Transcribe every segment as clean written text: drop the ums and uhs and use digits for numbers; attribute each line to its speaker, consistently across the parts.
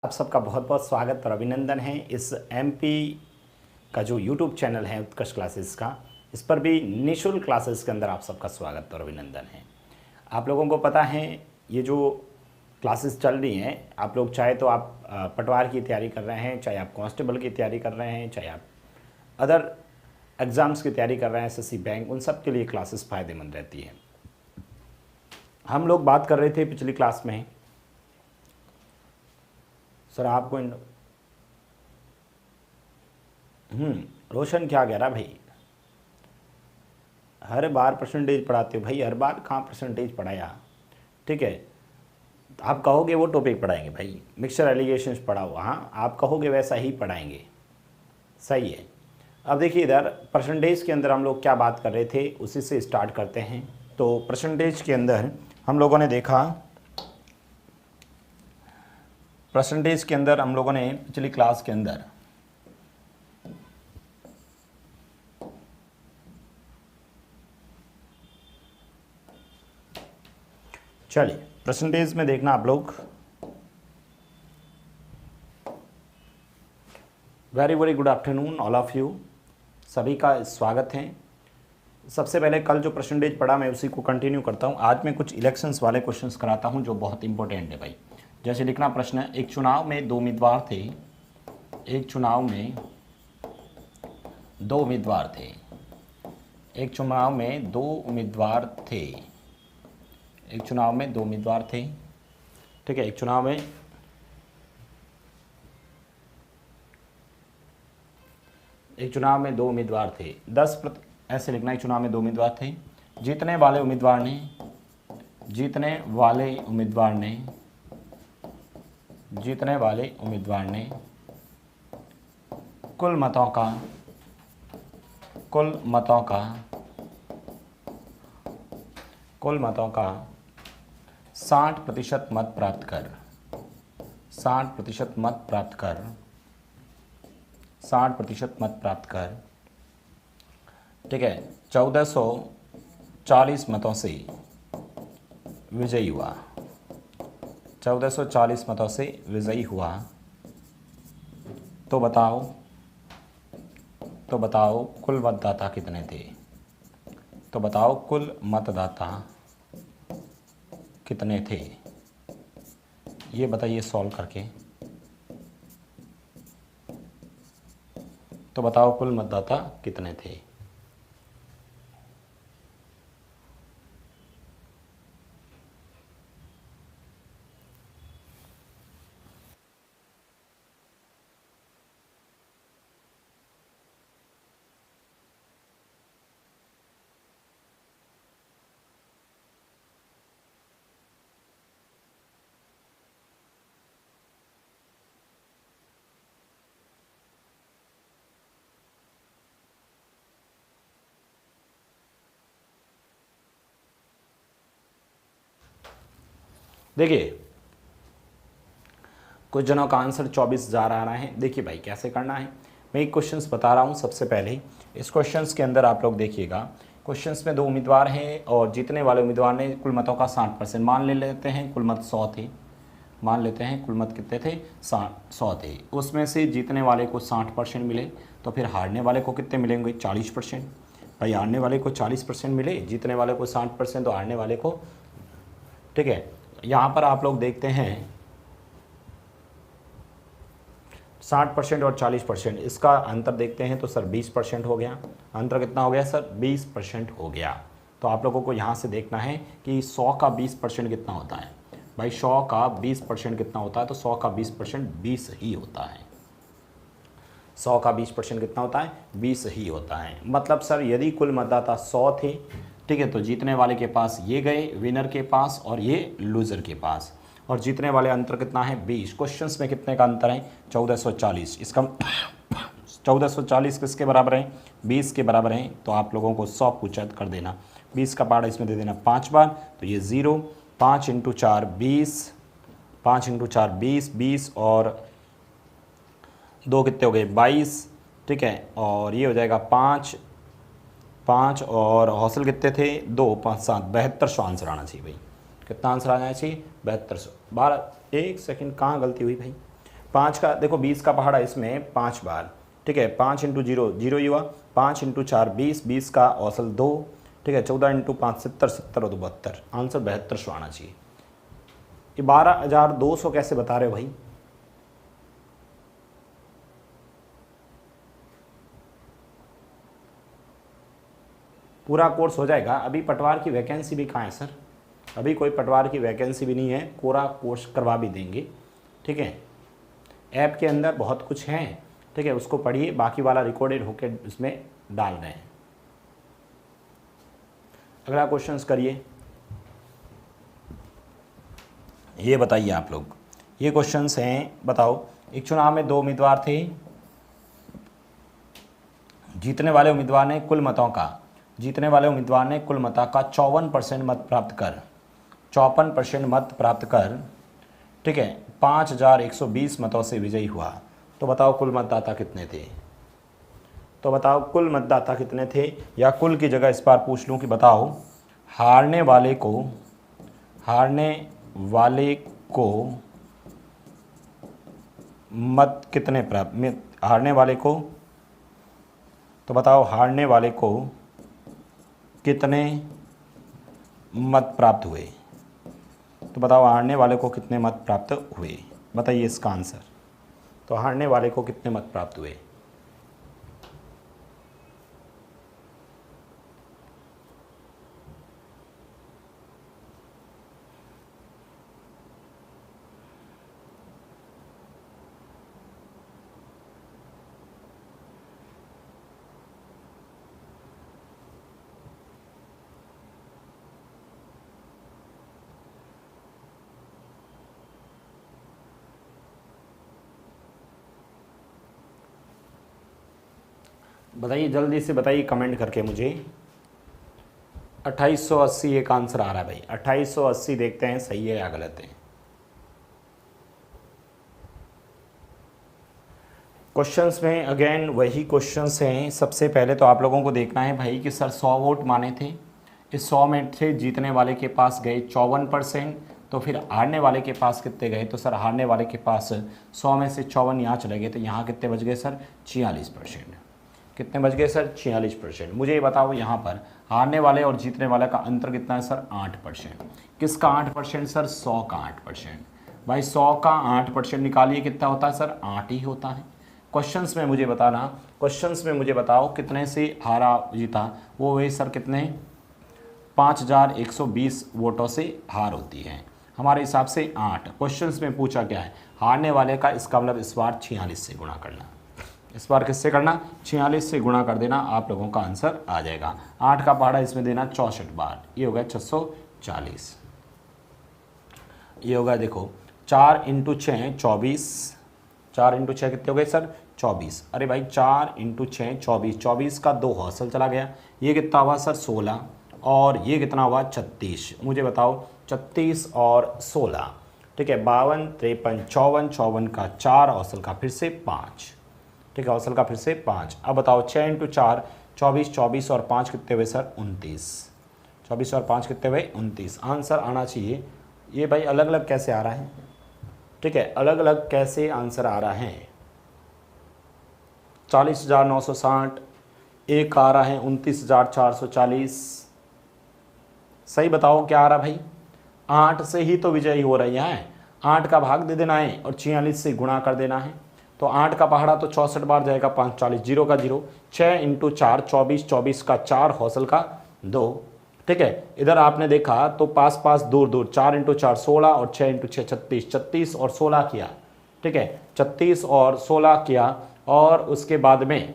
Speaker 1: आप सबका बहुत बहुत स्वागत और अभिनंदन है। इस एमपी का जो यूट्यूब चैनल है उत्कर्ष क्लासेस का, इस पर भी निःशुल्क क्लासेस के अंदर आप सबका स्वागत और अभिनंदन है। आप लोगों को पता है ये जो क्लासेस चल रही हैं, आप लोग चाहे तो आप पटवार की तैयारी कर रहे हैं, चाहे आप कांस्टेबल की तैयारी कर रहे हैं, चाहे आप अदर एग्ज़ाम्स की तैयारी कर रहे हैं, एसएससी बैंक, उन सब के लिए क्लासेस फ़ायदेमंद रहती है। हम लोग बात कर रहे थे पिछली क्लास में, सर आपको रोशन क्या कह रहा भाई, हर बार परसेंटेज पढ़ाते हो भाई, हर बार कहाँ परसेंटेज पढ़ाया। ठीक है, आप कहोगे वो टॉपिक पढ़ाएंगे भाई, मिक्सचर एलिगेशंस पढ़ाओ, हाँ आप कहोगे वैसा ही पढ़ाएंगे, सही है। अब देखिए इधर परसेंटेज के अंदर हम लोग क्या बात कर रहे थे, उसी से स्टार्ट करते हैं। तो परसेंटेज के अंदर हम लोगों ने देखा, परसेंटेज के अंदर हम लोगों ने पिछली क्लास के अंदर चलिए परसेंटेज में देखना आप लोग। Very very good afternoon all of you, सभी का स्वागत है। सबसे पहले कल जो परसेंटेज पढ़ा मैं उसी को कंटिन्यू करता हूँ। आज मैं कुछ इलेक्शंस वाले क्वेश्चंस कराता हूँ जो बहुत इंपॉर्टेंट है भाई। जैसे लिखना प्रश्न है, एक चुनाव में दो उम्मीदवार थे, एक चुनाव में दो उम्मीदवार थे, एक चुनाव में दो उम्मीदवार थे, एक चुनाव में दो उम्मीदवार थे। ठीक है, एक चुनाव में दो उम्मीदवार थे, ऐसे लिखना, एक चुनाव में दो उम्मीदवार थे। जीतने वाले उम्मीदवार ने कुल मतों का 60% मत प्राप्त कर 60% मत प्राप्त कर ठीक है, 1440 मतों से विजयी हुआ, 1440 मतों से विजयी हुआ। तो बताओ कुल मतदाता कितने थे। तो बताओ कुल मतदाता कितने थे, ये बताइए सॉल्व करके। तो बताओ कुल मतदाता कितने थे। देखिए कुछ जनों का आंसर 24,000 आ रहा है। देखिए भाई कैसे करना है, मैं एक क्वेश्चंस बता रहा हूँ। सबसे पहले इस क्वेश्चंस के अंदर आप लोग देखिएगा, क्वेश्चंस में दो उम्मीदवार हैं और जीतने वाले उम्मीदवार ने कुल मतों का 60%, मान लेते हैं कुल मत 100 थे, मान लेते हैं कुल मत कितने थे, 100 थे। उसमें से जीतने वाले को 60% मिले, तो फिर हारने वाले को कितने मिलेंगे, 40%। भाई हारने वाले को 40% मिले, जीतने वाले को 60%, तो हारने वाले को, ठीक है। यहाँ पर आप लोग देखते हैं 60% और 40%, इसका अंतर देखते हैं तो सर 20% हो गया। अंतर कितना हो गया सर, 20% हो गया। तो आप लोगों को यहाँ से देखना है कि 100 का 20% कितना होता है। भाई 100 का 20% कितना होता है, तो 100 का 20% 20 ही होता है। 100 का 20% कितना होता है, 20 ही होता है। मतलब सर यदि कुल मतदाता 100 थे, ठीक है, तो जीतने वाले के पास ये गए, विनर के पास, और ये लूज़र के पास, और जीतने वाले अंतर कितना है, 20। क्वेश्चंस में कितने का अंतर है, 1440। इसका 1440 किसके बराबर है, 20 के बराबर है। तो आप लोगों को 100 पूछा कर देना, 20 का पार्ट इसमें दे देना 5 बार, तो ये 0, 5 × 4 20, 5 × 4 20, 20 और 2 कितने हो गए, 22। ठीक है, और ये हो जाएगा 5 और हौसल कितने थे, 2, 5, 7, 7200 आंसर आना चाहिए भाई। कितना आंसर आना चाहिए, 7200। 12, एक सेकंड, कहाँ गलती हुई भाई, 5 का देखो 20 का पहाड़ा इसमें 5 बार, ठीक है, 5 इंटू 0 0 ही हुआ, 5 इंटू 4 20, 20 का औसल 2, ठीक है, 14 इंटू 5 70, 70 और 72, आंसर 72 आना चाहिए। ये 12,200 कैसे बता रहे हो भाई? पूरा कोर्स हो जाएगा। अभी पटवार की वैकेंसी भी कहाँ है सर? अभी कोई पटवार की वैकेंसी भी नहीं है, पूरा कोर्स करवा भी देंगे, ठीक है। ऐप के अंदर बहुत कुछ है, ठीक है, उसको पढ़िए, बाकी वाला रिकॉर्डेड होकर उसमें डाल रहे हैं। अगला क्वेश्चंस करिए। ये बताइए आप लोग, ये क्वेश्चंस हैं, बताओ। एक चुनाव में 2 उम्मीदवार थे। जीतने वाले उम्मीदवार ने कुल मतों का 54% मत प्राप्त कर 54% मत प्राप्त कर, ठीक है, 5,120 मतों से विजयी हुआ। तो बताओ कुल मतदाता कितने थे? तो बताओ कुल मतदाता कितने थे, या कुल की जगह इस बार पूछ लूँ कि बताओ हारने वाले को मत कितने प्राप्त, हारने वाले को, तो बताओ हारने वाले को कितने मत प्राप्त हुए? तो बताओ हारने वाले को कितने मत प्राप्त हुए, बताइए इसका आंसर। तो हारने वाले को कितने मत प्राप्त हुए? बताइए, जल्दी से बताइए कमेंट करके मुझे। 2880 एक आंसर आ रहा है भाई। 2880 देखते हैं सही है या गलत है। क्वेश्चंस में अगेन वही क्वेश्चंस हैं। सबसे पहले तो आप लोगों को देखना है भाई कि सर 100 वोट माने थे, इस 100 में से जीतने वाले के पास गए 54%, तो फिर हारने वाले के पास कितने गए? तो सर हारने वाले के पास 100 में से 54 यहाँ चले गए, तो यहाँ कितने बच गए सर? 46%। कितने बच गए सर? 46%। मुझे ये बताओ यहाँ पर हारने वाले और जीतने वाले का अंतर कितना है सर? 8%। किसका 8% सर? 100 का 8%। भाई 100 का 8% निकालिए, कितना होता है सर? 8 ही होता है। क्वेश्चंस में मुझे बताना, क्वेश्चंस में मुझे बताओ कितने से हारा जीता? वो वे सर कितने? 5,120 वोटों से हार होती है, हमारे हिसाब से 8। क्वेश्चंस में पूछा क्या है? हारने वाले का, इसका मतलब इस बार 46 से गुणा करना। इस बार किससे करना? 46 से गुणा कर देना, आप लोगों का आंसर आ जाएगा। 8 का पहाड़ा इसमें देना 64 बार, ये हो गया 640। ये होगा देखो 4 इंटू 6 24, 4 इंटू 6 कितने हो गए सर? 24। अरे भाई 4 इंटू 6 24, 24 का 2 हौसल चला गया, ये कितना हुआ सर? 16, और ये कितना हुआ? 36। मुझे बताओ 36 और 16, ठीक है, 52 53 54, 54 का 4 हौसल का फिर से 5, ठीक है, हौसल का फिर से 5। अब बताओ 6 इंटू 4 24, 24 और 5 कितने हुए सर? 29। 24 और 5 कितने हुए? 29। आंसर आना चाहिए। ये भाई अलग अलग कैसे आ रहा है? ठीक है, अलग अलग कैसे आंसर आ रहा है? 40,960, एक आ रहा है 29,440। सही बताओ क्या आ रहा भाई? 8 से ही तो विजयी हो रही है। 8 का भाग दे देना है और 46 से गुणा कर देना है। तो 8 का पहाड़ा तो 64 बार जाएगा, 5 40, 0 का 0। 6 इंटू 4 24, 24 का 4 हौसल का 2, ठीक है। इधर आपने देखा तो पास पास दूर दूर, 4 इंटू 4 16 और 6 इंटू 6 36, 36 और 16 किया, ठीक है, 36 और 16 किया। और उसके बाद में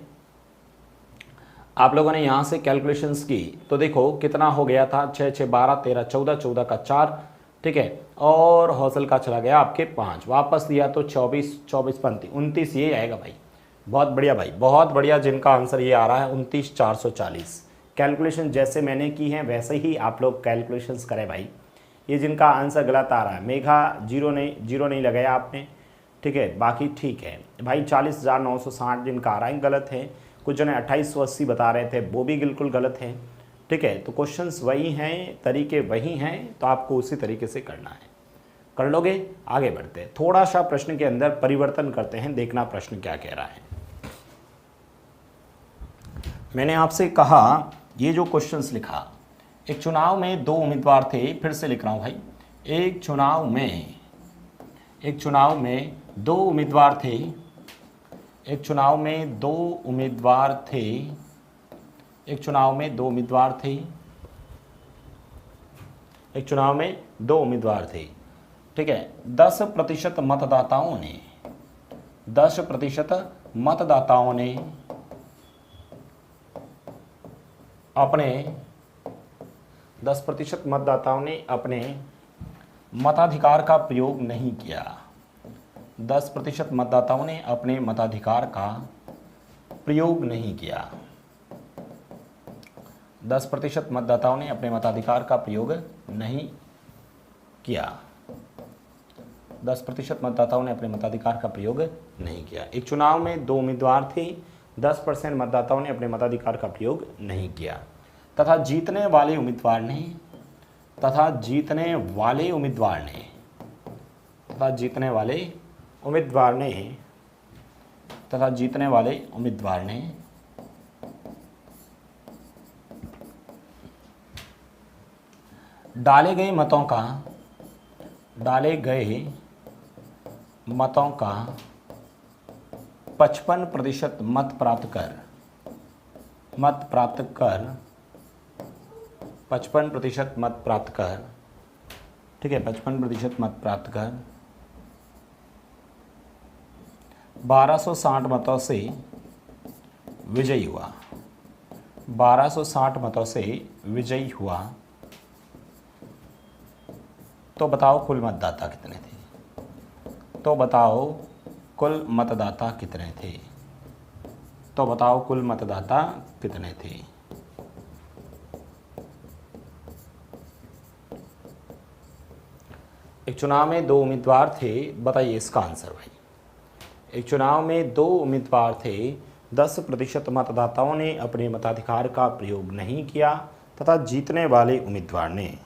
Speaker 1: आप लोगों ने यहाँ से कैलकुलेशंस की तो देखो कितना हो गया था? 6 6 12 13 14, 14 का 4, ठीक है, और हौसल का चला गया आपके 5, वापस दिया तो 24 24 35 29, ये आएगा भाई। बहुत बढ़िया भाई, बहुत बढ़िया। जिनका आंसर ये आ रहा है 29,440। कैलकुलेशन जैसे मैंने की है वैसे ही आप लोग कैलकुलेशंस करें भाई। ये जिनका आंसर गलत आ रहा है, मेघा जीरो नहीं लगाया आपने, ठीक है, बाकी ठीक है भाई। 40,960 जिनका आ रहा है गलत है। कुछ जने 2880 बता रहे थे, वो भी बिल्कुल गलत है, ठीक है। तो क्वेश्चंस वही हैं, तरीके वही हैं, तो आपको उसी तरीके से करना है। कर लोगे? आगे बढ़ते हैं, थोड़ा सा प्रश्न के अंदर परिवर्तन करते हैं, देखना प्रश्न क्या कह रहा है। मैंने आपसे कहा ये जो क्वेश्चंस लिखा, एक चुनाव में दो उम्मीदवार थे, फिर से लिख रहा हूं भाई, एक चुनाव में दो उम्मीदवार थे, एक चुनाव में दो उम्मीदवार थे, एक चुनाव में दो उम्मीदवार थे, एक चुनाव में दो उम्मीदवार थे, ठीक है। 10% मतदाताओं ने 10% मतदाताओं ने अपने 10% मतदाताओं ने अपने मताधिकार का प्रयोग नहीं किया। 10% मतदाताओं ने अपने मताधिकार का प्रयोग नहीं किया। 10% मतदाताओं ने अपने मताधिकार का प्रयोग नहीं किया। 10% मतदाताओं ने अपने मताधिकार का प्रयोग नहीं किया। एक चुनाव में दो उम्मीदवार थे, 10% मतदाताओं ने अपने मताधिकार का प्रयोग नहीं किया तथा जीतने वाले उम्मीदवार ने तथा जीतने वाले उम्मीदवार ने तथा जीतने वाले उम्मीदवार ने तथा जीतने वाले उम्मीदवार ने डाले गए मतों का 55% मत प्राप्त कर 55% मत प्राप्त कर, ठीक है, 55% मत प्राप्त कर 1260 मतों से विजयी हुआ। 1260 मतों से विजयी हुआ। तो बताओ कुल मतदाता कितने थे? तो बताओ कुल मतदाता कितने थे? तो बताओ कुल मतदाता कितने थे? एक चुनाव में दो उम्मीदवार थे, बताइए इसका आंसर भाई। एक चुनाव में दो उम्मीदवार थे, 10% मतदाताओं ने अपने मताधिकार का प्रयोग नहीं किया तथा जीतने वाले उम्मीदवार ने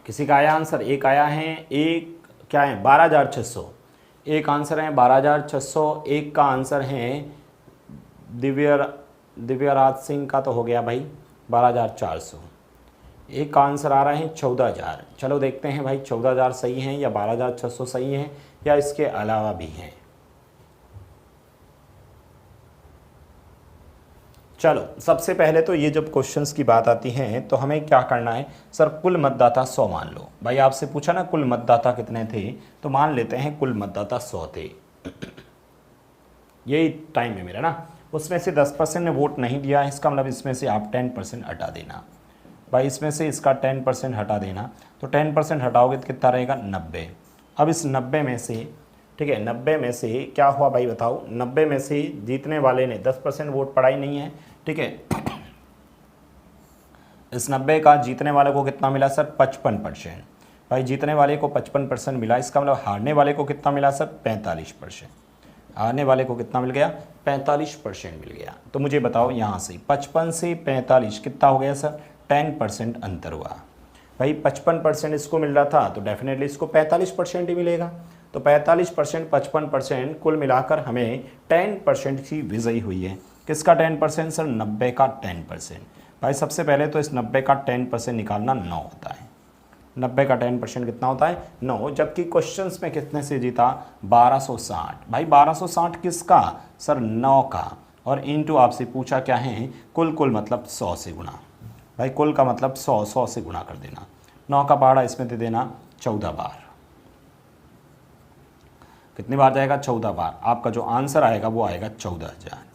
Speaker 1: किसी का आया आंसर? एक आया है, एक क्या है 12,600, एक आंसर है 12,600, एक का आंसर है दिव्यराज सिंह का तो हो गया भाई 12,400, एक का आंसर आ रहा है 14,000। चलो देखते हैं भाई 14,000 सही हैं या 12,600 सही हैं या इसके अलावा भी हैं। चलो सबसे पहले तो ये जब क्वेश्चंस की बात आती है तो हमें क्या करना है, सर कुल मतदाता 100 मान लो। भाई आपसे पूछा ना कुल मतदाता कितने थे, तो मान लेते हैं कुल मतदाता 100 थे। यही टाइम है मेरा ना, उसमें से 10% ने वोट नहीं दिया, इसका मतलब इसमें से आप 10% हटा देना। भाई इसमें से इसका 10% हटा देना, तो 10% हटाओगे तो कितना रहेगा 90। अब इस 90 में से, ठीक है, 90 में से क्या हुआ भाई बताओ, 90 में से जीतने वाले ने 10% वोट पड़ा ही नहीं है, ठीक है। इस 90 का जीतने वाले को कितना मिला सर 55%। भाई जीतने वाले को 55% मिला, इसका मतलब हारने वाले को कितना मिला सर 45%। हारने वाले को कितना मिल गया 45% मिल गया। तो मुझे बताओ यहाँ से 55 से 45 कितना हो गया सर 10% अंतर हुआ। भाई 55% इसको मिल रहा था तो डेफिनेटली इसको 45% ही मिलेगा। तो 45% 55% कुल मिलाकर हमें 10% की विजयी हुई है। किसका 10% सर 90 का 10%। भाई सबसे पहले तो इस 90 का 10% निकालना 9 होता है। 90 का 10% कितना होता है 9, जबकि क्वेश्चंस में कितने से जीता 1260। भाई 1260 किसका सर 9 का, और इनटू आपसे पूछा क्या है कुल मतलब 100 से गुणा। भाई कुल का मतलब 100 से गुणा कर देना, 9 का पहाड़ा इसमें दे देना 14 बार। कितनी बार जाएगा 14 बार। आपका जो आंसर आएगा वो आएगा 14,000।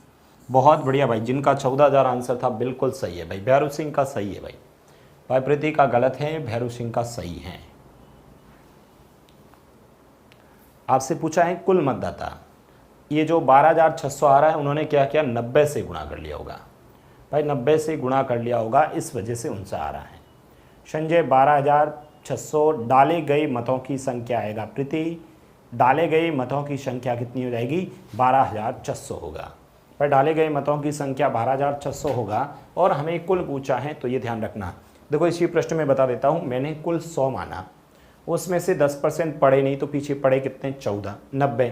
Speaker 1: बहुत बढ़िया भाई, जिनका 14,000 आंसर था बिल्कुल सही है भाई। भैरू सिंह का सही है भाई प्रीति का गलत है, भैरू सिंह का सही है। आपसे पूछा है कुल मतदाता, ये जो 12,600 आ रहा है उन्होंने क्या किया, 90 से गुणा कर लिया होगा भाई, 90 से गुणा कर लिया होगा, इस वजह से उनसे आ रहा है। संजय 12,600 डाले गए मतों की संख्या आएगा, प्रीति डाले गए मतों की संख्या कितनी हो जाएगी, 12,600 होगा भाई, डाले गए मतों की संख्या 12,600 होगा। और हमें कुल पूछा है, तो ये ध्यान रखना। देखो इसी प्रश्न में बता देता हूँ, मैंने कुल 100 माना, उसमें से 10% पड़े नहीं, तो पीछे पड़े कितने, 14, 90।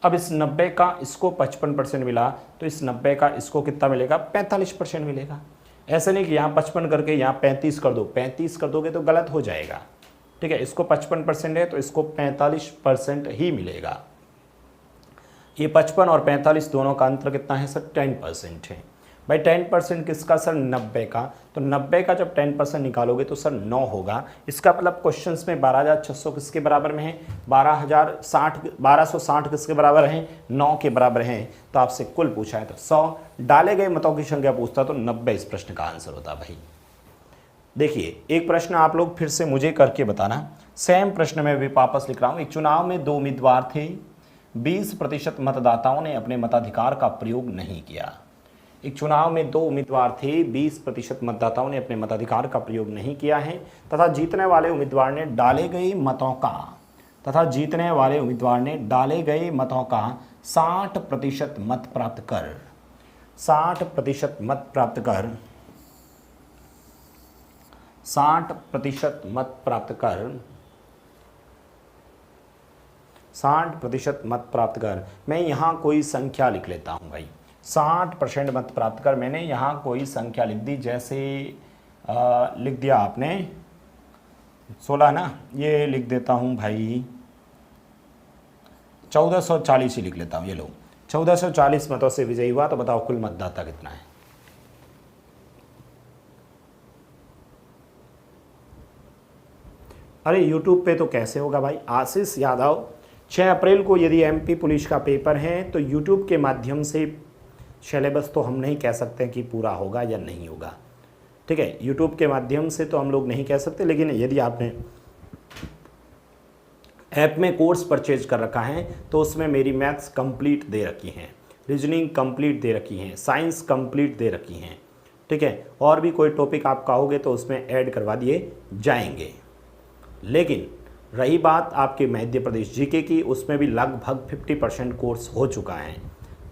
Speaker 1: अब इस 90 का इसको 55% मिला, तो इस 90 का इसको कितना मिलेगा, 45% मिलेगा। ऐसे नहीं कि यहाँ 55 करके यहाँ 35 कर दो, 35 कर दोगे तो गलत हो जाएगा, ठीक है। इसको 55% है तो इसको 45% ही मिलेगा। ये 55 और 45 दोनों का अंतर कितना है सर, 10% है भाई। 10% किसका सर, 90 का। तो 90 का जब 10% निकालोगे तो सर 9 होगा। इसका मतलब क्वेश्चंस में 12,600 किसके बराबर में है, 1260 किसके बराबर है, 9 के बराबर है। तो आपसे कुल पूछा है तो 100, डाले गए मतों की संख्या पूछता तो 90 इस प्रश्न का आंसर होता भाई। देखिए एक प्रश्न आप लोग फिर से मुझे करके बताना, सेम प्रश्न में भी वापस लिख रहा हूँ। एक चुनाव में 2 उम्मीदवार थे, 20% मतदाताओं ने अपने मताधिकार का प्रयोग नहीं किया। एक चुनाव में 2 उम्मीदवार थे, 20% मतदाताओं ने अपने मताधिकार का प्रयोग नहीं किया है तथा जीतने वाले उम्मीदवार ने डाले गए मतों का 60% मत प्राप्त कर 60% मत प्राप्त कर 60% मत प्राप्त कर 60% मत प्राप्त कर। मैं यहाँ कोई संख्या लिख लेता हूँ भाई, 60% मत प्राप्त कर। मैंने यहाँ कोई संख्या लिख दी, जैसे लिख दिया आपने 16 ना, ये लिख देता हूँ भाई 1440 ही लिख लेता हूँ। ये लो 1440 मतों से विजयी हुआ, तो बताओ कुल मतदाता कितना है। अरे YouTube पे तो कैसे होगा भाई। आशीष यादव, 6 अप्रैल को यदि MP पुलिस का पेपर है तो YouTube के माध्यम से सिलेबस तो हम नहीं कह सकते कि पूरा होगा या नहीं होगा, ठीक है। YouTube के माध्यम से तो हम लोग नहीं कह सकते, लेकिन यदि आपने ऐप में कोर्स परचेज कर रखा है तो उसमें मेरी मैथ्स कंप्लीट दे रखी हैं, रीजनिंग कंप्लीट दे रखी हैं, साइंस कंप्लीट दे रखी हैं, ठीक है। और भी कोई टॉपिक आप कहोगे तो उसमें ऐड करवा दिए जाएंगे। लेकिन रही बात आपके मध्य प्रदेश जीके की, उसमें भी लगभग 50% कोर्स हो चुका है।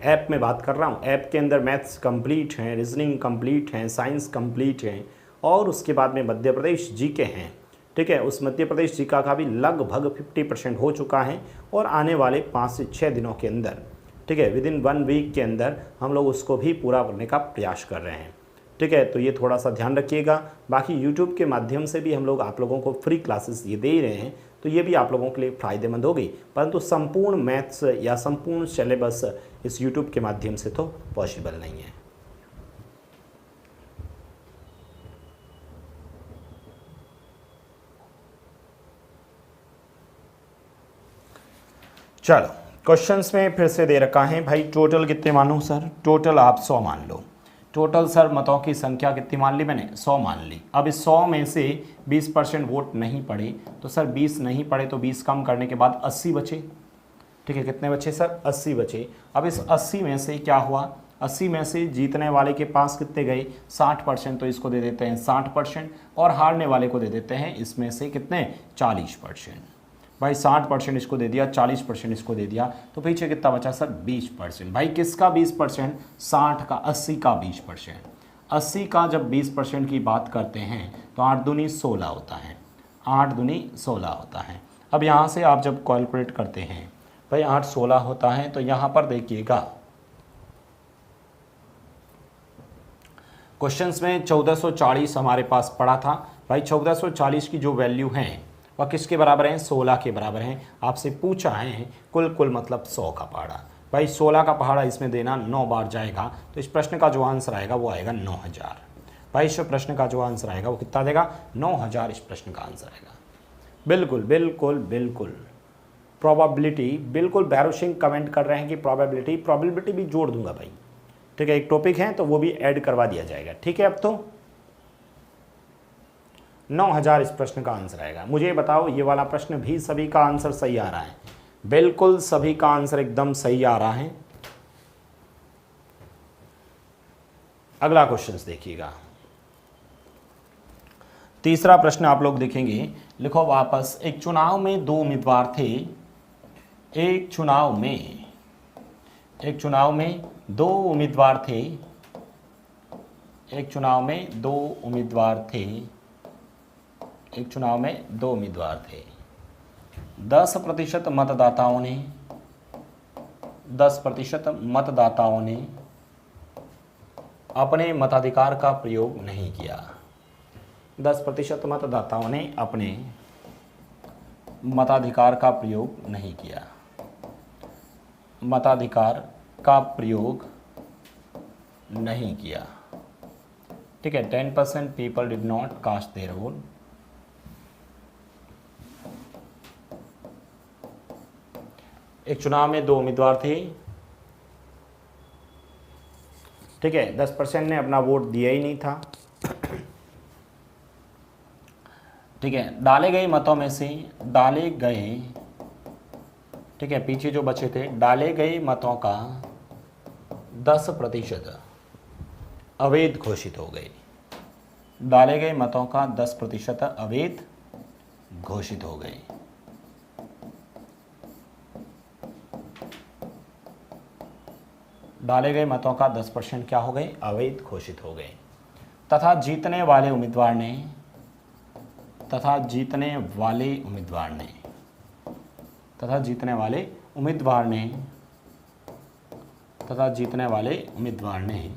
Speaker 1: ऐप में बात कर रहा हूँ, ऐप के अंदर मैथ्स कंप्लीट हैं, रीजनिंग कंप्लीट हैं, साइंस कंप्लीट हैं, और उसके बाद में मध्य प्रदेश जीके हैं, ठीक है। उस मध्य प्रदेश जीका का भी लगभग 50% हो चुका है, और आने वाले 5 से 6 दिनों के अंदर, ठीक है, विदिन 1 वीक के अंदर हम लोग उसको भी पूरा करने का प्रयास कर रहे हैं, ठीक है। तो ये थोड़ा सा ध्यान रखिएगा। बाकी YouTube के माध्यम से भी हम लोग आप लोगों को फ्री क्लासेस ये दे रहे हैं, तो ये भी आप लोगों के लिए फ़ायदेमंद होगी, परंतु संपूर्ण मैथ्स या संपूर्ण सिलेबस इस YouTube के माध्यम से तो पॉसिबल नहीं है। चलो क्वेश्चंस में फिर से दे रखा है भाई, टोटल कितने मानो सर, टोटल आप 100 मान लो। टोटल सर मतों की संख्या कितनी मान ली मैंने, 100 मान ली। अब इस 100 में से 20% वोट नहीं पड़े, तो सर 20 नहीं पड़े तो 20 कम करने के बाद 80 बचे, ठीक है। कितने बचे सर, 80 बचे। अब इस 80 में से क्या हुआ, 80 में से जीतने वाले के पास कितने गए, 60%, तो इसको दे देते हैं 60%, और हारने वाले को दे देते हैं इसमें से कितने, 40%। भाई 60% इसको दे दिया, 40% इसको दे दिया, तो पीछे कितना बचा सर, 20%। भाई किसका 20%, 60 का, 80 का 20%। 80 का जब 20% की बात करते हैं तो 8 दूनी 16 होता है, 8 दूनी 16 होता है। अब यहाँ से आप जब कैलकुलेट करते हैं भाई 8 16 होता है, तो यहाँ पर देखिएगा क्वेश्चंस में 1440 हमारे पास पड़ा था। भाई 1440 की जो वैल्यू है वह किसके बराबर हैं, 16 के बराबर हैं। आपसे पूछा है कुल मतलब 100 का पहाड़ा। भाई 16 का पहाड़ा इसमें देना 9 बार जाएगा, तो इस प्रश्न का जो आंसर आएगा वो आएगा 9000। भाई इस प्रश्न का जो आंसर आएगा वो कितना देगा, 9000 इस प्रश्न का आंसर आएगा। बिल्कुल बिल्कुल बिल्कुल प्रोबेबिलिटी, बिल्कुल भैरव सिंह कमेंट कर रहे हैं कि प्रोबेबिलिटी भी जोड़ दूंगा भाई, ठीक है। एक टॉपिक है तो वो भी ऐड करवा दिया जाएगा, ठीक है। अब तो 9000 इस प्रश्न का आंसर आएगा। मुझे बताओ ये वाला प्रश्न भी सभी का आंसर सही आ रहा है, बिल्कुल सभी का आंसर एकदम सही आ रहा है। अगला क्वेश्चन देखिएगा। तीसरा प्रश्न आप लोग देखेंगे, लिखो वापस, एक चुनाव में दो उम्मीदवार थे। एक चुनाव में दो उम्मीदवार थे। एक चुनाव में दो उम्मीदवार थे। एक चुनाव में दो उम्मीदवार थे। 10% मतदाताओं ने 10% मतदाताओं ने अपने मताधिकार का प्रयोग नहीं किया। 10% मतदाताओं ने अपने मताधिकार का प्रयोग नहीं किया। मताधिकार का प्रयोग नहीं किया। ठीक है, 10% people did not cast their vote. एक चुनाव में दो उम्मीदवार थे। ठीक है, 10% ने अपना वोट दिया ही नहीं था। ठीक है, डाले गए मतों में से ठीक है, पीछे जो बचे थे, डाले गए मतों का 10% अवैध घोषित हो गए। डाले गए मतों का 10% अवैध घोषित हो गए। डाले गए मतों का 10% क्या हो गए? अवैध घोषित हो गए। तथा जीतने वाले उम्मीदवार ने तथा जीतने वाले उम्मीदवार ने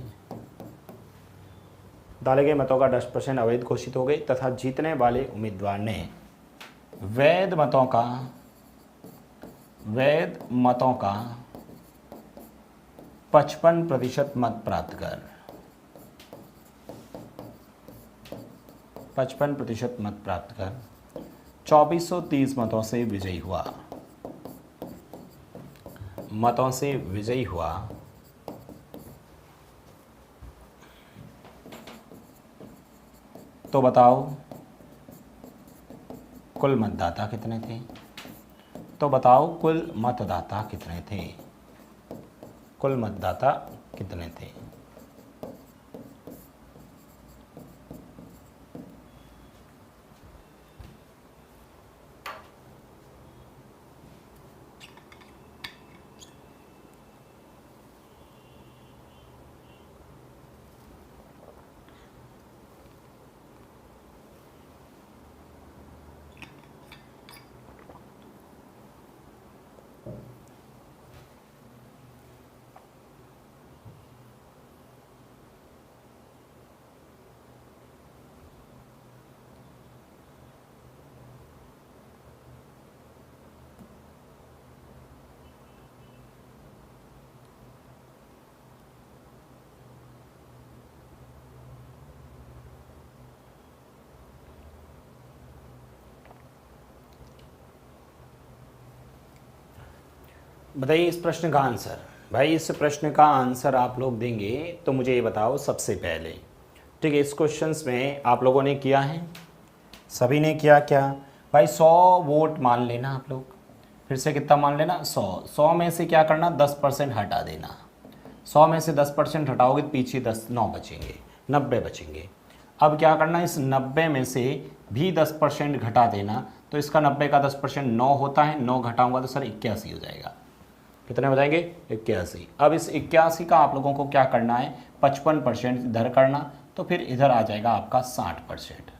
Speaker 1: डाले गए मतों का 10% अवैध घोषित हो गए तथा जीतने वाले उम्मीदवार ने वैध मतों का 55% मत प्राप्त कर 2430 मतों से विजयी हुआ। तो बताओ कुल मतदाता कितने थे? कुल मतदाता कितने थे? बताइए इस प्रश्न का आंसर। भाई इस प्रश्न का आंसर आप लोग देंगे तो मुझे ये बताओ सबसे पहले। ठीक है, इस क्वेश्चंस में आप लोगों ने किया है, सभी ने किया क्या भाई? 100 वोट मान लेना आप लोग। फिर से कितना मान लेना? 100 में से क्या करना? 10% हटा देना। 100 में से 10% हटाओगे तो पीछे 9 बचेंगे, 90 बचेंगे। अब क्या करना? इस 90 में से भी 10% घटा देना। तो इसका 90 का 10% 9 होता है। 9 घटाऊंगा तो सर 81 हो जाएगा। कितने हो जाएंगे? 81। अब इस 81 का आप लोगों को क्या करना है? 55% इधर करना, तो फिर इधर आ जाएगा आपका 60%।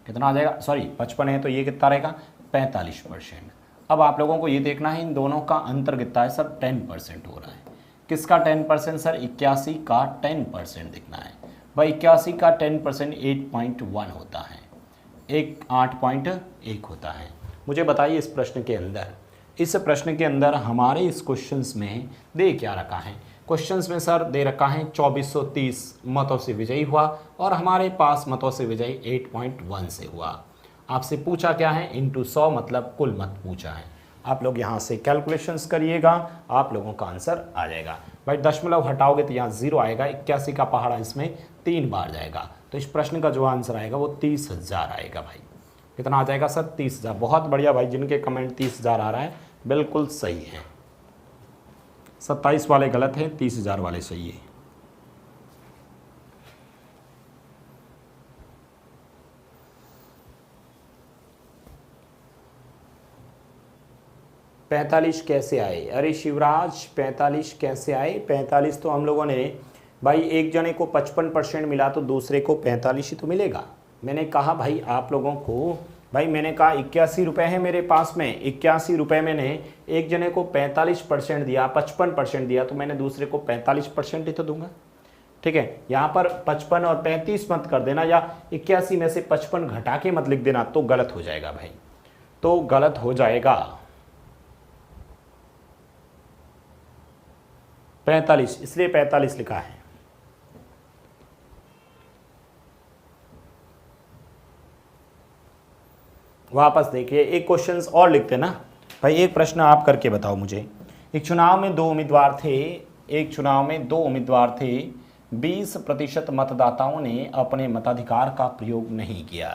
Speaker 1: कितना आ जाएगा? सॉरी 55 है तो ये कितना रहेगा? 45%। अब आप लोगों को ये देखना है इन दोनों का अंतर कितना है सर? 10% हो रहा है। किसका 10% सर? 81 का 10% दिखना है भाई। 81 का 10% 8.1 होता है, 8.1 होता है। मुझे बताइए इस प्रश्न के अंदर हमारे इस क्वेश्चंस में दे क्या रखा है? क्वेश्चंस में सर दे रखा है 2430 मतों से विजयी हुआ और हमारे पास मतों से विजयी 8.1 से हुआ। आपसे पूछा क्या है? इंटू 100 मतलब कुल मत पूछा है। आप लोग यहाँ से कैलकुलेशंस करिएगा, आप लोगों का आंसर आ जाएगा। भाई दशमलव हटाओगे तो यहाँ 0 आएगा। 81 का पहाड़ा इसमें 3 बार जाएगा, तो इस प्रश्न का जो आंसर आएगा वो 30,000 आएगा। भाई कितना आ जाएगा सर? 30,000। बहुत बढ़िया भाई, जिनके कमेंट 30,000 आ रहा है बिल्कुल सही है। 27 वाले गलत हैं, 30,000 वाले सही है। 45 कैसे आए? अरे शिवराज 45 कैसे आए? 45 तो हम लोगों ने भाई एक जने को 55% मिला तो दूसरे को 45 ही तो मिलेगा। मैंने कहा भाई आप लोगों को, भाई मैंने कहा 81 रुपये है मेरे पास में, 81 रुपये मैंने एक जने को 45% दिया, 55% दिया, तो मैंने दूसरे को 45% ही तो दूंगा। ठीक है, यहाँ पर 55 और 35 मत कर देना, या 81 में से 55 घटा के मत लिख देना, तो गलत हो जाएगा भाई, तो गलत हो जाएगा। 45 इसलिए 45 लिखा है। वापस देखिए, एक क्वेश्चन और लिखते ना भाई, एक प्रश्न आप करके बताओ मुझे। एक चुनाव में 2 उम्मीदवार थे, एक चुनाव में 2 उम्मीदवार थे, 20% मतदाताओं ने अपने मताधिकार का प्रयोग नहीं किया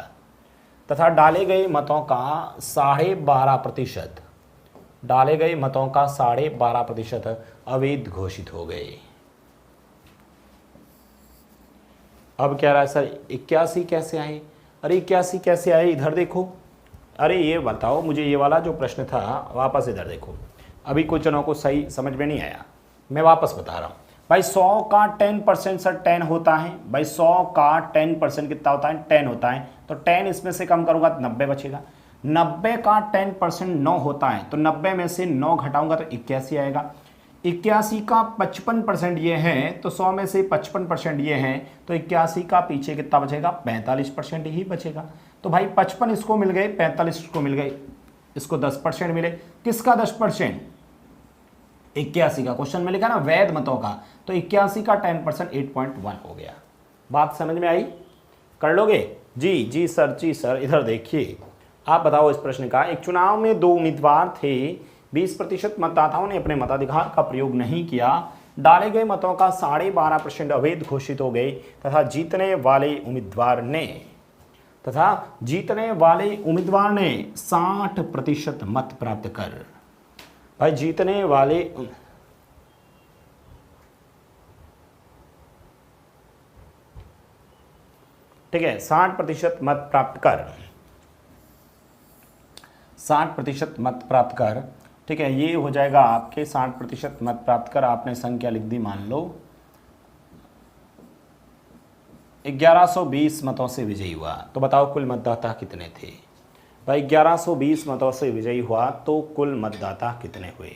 Speaker 1: तथा डाले गए मतों का 12.5%, डाले गए मतों का 12.5% अवैध घोषित हो गए। अब कह रहा है सर 81 कैसे आए? अरे 81 कैसे आए, इधर देखो। अरे ये बताओ मुझे, ये वाला जो प्रश्न था, वापस इधर देखो। अभी कुछ जनों को सही समझ में नहीं आया, मैं वापस बता रहा हूँ भाई। 100 का 10% सर 10 होता है भाई, 100 का 10% कितना होता है? 10 होता है। तो 10 इसमें से कम करूँगा तो 90 बचेगा। 90 का 10% 9 होता है, तो 90 में से 9 घटाऊंगा तो 81 आएगा। 81 का 55% ये है, तो 100 में से 55% ये है, तो 81 का पीछे कितना बचेगा? 45% ही बचेगा। तो भाई 55 इसको मिल गए, 45 इसको मिल गए, इसको 10% मिले। किसका 10%? 81 का। क्वेश्चन में लिखा ना वैध मतों का, तो 81 का 10% 8.1 हो गया। बात समझ में आई? कर लोगे? जी जी सर, जी सर। इधर देखिए, आप बताओ इस प्रश्न का। एक चुनाव में 2 उम्मीदवार थे, 20% मतदाताओं ने अपने मताधिकार का प्रयोग नहीं किया, डाले गए मतों का 12.5% अवैध घोषित हो गए तथा जीतने वाले उम्मीदवार ने 60% मत प्राप्त कर, भाई जीतने वाले, ठीक है, 60% मत प्राप्त कर, 60% मत प्राप्त कर। ठीक है, ये हो जाएगा आपके 60% मत प्राप्त कर। आपने संख्या लिख दी, मान लो 1120 मतों से विजयी हुआ, तो बताओ कुल मतदाता कितने थे? भाई 1120 मतों से विजयी हुआ तो कुल मतदाता कितने हुए?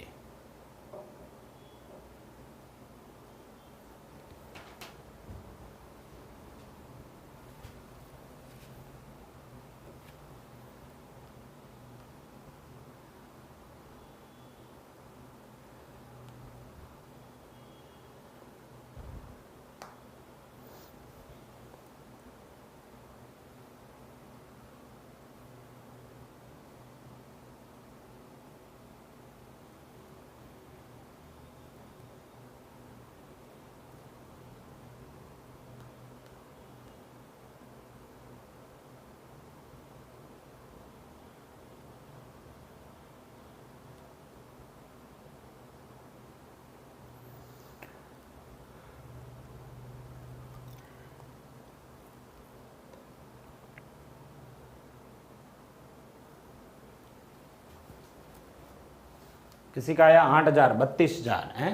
Speaker 1: किसी का आया 8,000, 32,000 है।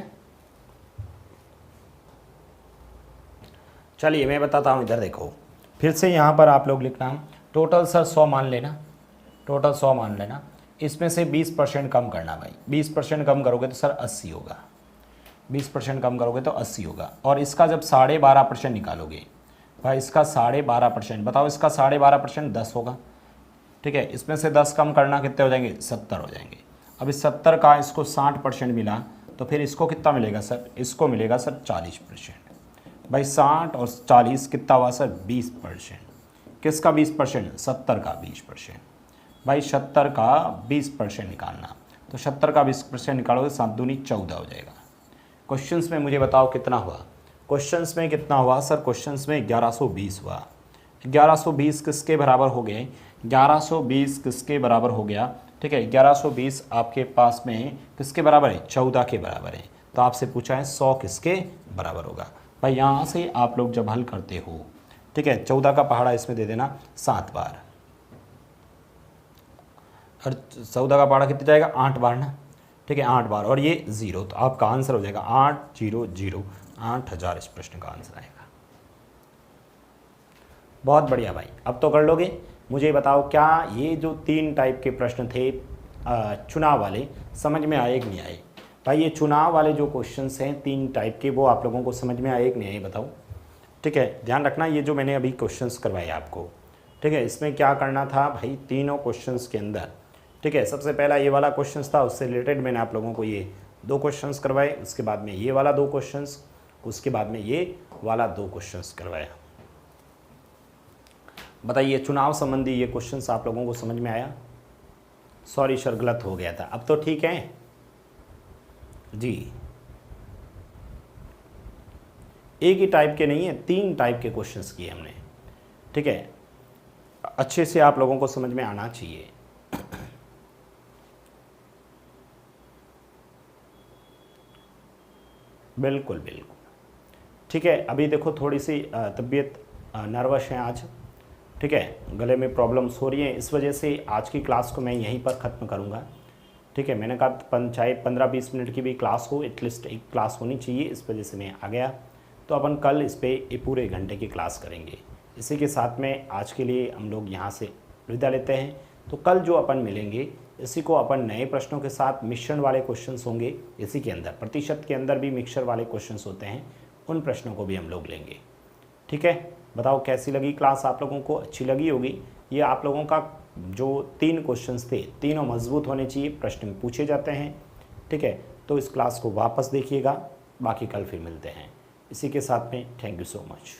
Speaker 1: चलिए मैं बताता हूँ, इधर देखो फिर से, यहाँ पर आप लोग लिखना टोटल सर 100 मान लेना, टोटल 100 मान लेना, इसमें से 20% कम करना भाई। 20% कम करोगे तो सर 80 होगा, 20% कम करोगे तो 80 होगा। और इसका जब 12.5% निकालोगे भाई, इसका 12.5%, बताओ इसका 12.5% 10 होगा। ठीक है, इसमें से 10 कम करना, कितने हो जाएंगे? 70 हो जाएंगे। अब इस 70 का इसको 60% मिला, तो फिर इसको कितना मिलेगा सर? इसको मिलेगा सर 40%। भाई 60 और 40 कितना हुआ सर? 20%। किसका 20%? 70 का 20%। भाई 70 का 20% निकालना, तो 70 का 20% निकालोगे 7 दूनी 14 हो जाएगा। क्वेश्चंस में मुझे बताओ कितना हुआ? क्वेश्चंस में कितना हुआ सर? क्वेश्चंस में 1120 हुआ। 1120 किसके बराबर हो गए? 1120 किसके बराबर हो गया? ठीक है, 1120 आपके पास में किसके बराबर है? 14 के बराबर है। तो आपसे पूछा है 100 किसके बराबर होगा? भाई यहाँ से आप लोग जब हल करते हो, ठीक है, 14 का पहाड़ा इसमें दे देना 7 बार, और 14 का पहाड़ा कितने जाएगा? 8 बार ना। ठीक है, 8 बार, और ये 0, तो आपका आंसर हो जाएगा 800, 8000 इस प्रश्न का आंसर आएगा। बहुत बढ़िया भाई, अब तो कर लोगे। मुझे बताओ, क्या ये जो 3 टाइप के प्रश्न थे चुनाव वाले, समझ में आए कि नहीं आए? भाई ये चुनाव वाले जो क्वेश्चंस हैं 3 टाइप के, वो आप लोगों को समझ में आए कि नहीं आए बताओ? ठीक है, ध्यान रखना, ये जो मैंने अभी क्वेश्चंस करवाए आपको, ठीक है, इसमें क्या करना था भाई, तीनों क्वेश्चंस के अंदर, ठीक है, सबसे पहला ये वाला क्वेश्चंस था, उससे रिलेटेड मैंने आप लोगों को ये 2 क्वेश्चंस करवाए, उसके बाद में ये वाला 2 क्वेश्चंस, उसके बाद में ये वाला 2 क्वेश्चंस करवाया। बताइए, चुनाव संबंधी ये क्वेश्चंस आप लोगों को समझ में आया? सॉरी सर, गलत हो गया था, अब तो ठीक है जी। एक ही टाइप के नहीं है, 3 टाइप के क्वेश्चंस किए हमने, ठीक है, अच्छे से आप लोगों को समझ में आना चाहिए। बिल्कुल बिल्कुल, ठीक है। अभी देखो थोड़ी सी तबीयत नर्वस है आज, ठीक है, गले में प्रॉब्लम्स हो रही हैं, इस वजह से आज की क्लास को मैं यहीं पर ख़त्म करूँगा, ठीक है। मैंने कहा चाहे 15-20 मिनट की भी क्लास हो, एटलीस्ट एक क्लास होनी चाहिए, इस वजह से मैं आ गया। तो अपन कल इस पर पूरे घंटे की क्लास करेंगे। इसी के साथ में आज के लिए हम लोग यहाँ से विदा लेते हैं। तो कल जो अपन मिलेंगे, इसी को अपन नए प्रश्नों के साथ, मिश्रण वाले क्वेश्चंस होंगे, इसी के अंदर प्रतिशत के अंदर भी मिक्सचर वाले क्वेश्चंस होते हैं, उन प्रश्नों को भी हम लोग लेंगे, ठीक है। बताओ कैसी लगी क्लास? आप लोगों को अच्छी लगी होगी। ये आप लोगों का जो 3 क्वेश्चंस थे, तीनों मजबूत होने चाहिए, प्रश्न में पूछे जाते हैं, ठीक है। तो इस क्लास को वापस देखिएगा, बाकी कल फिर मिलते हैं। इसी के साथ में थैंक यू सो मच।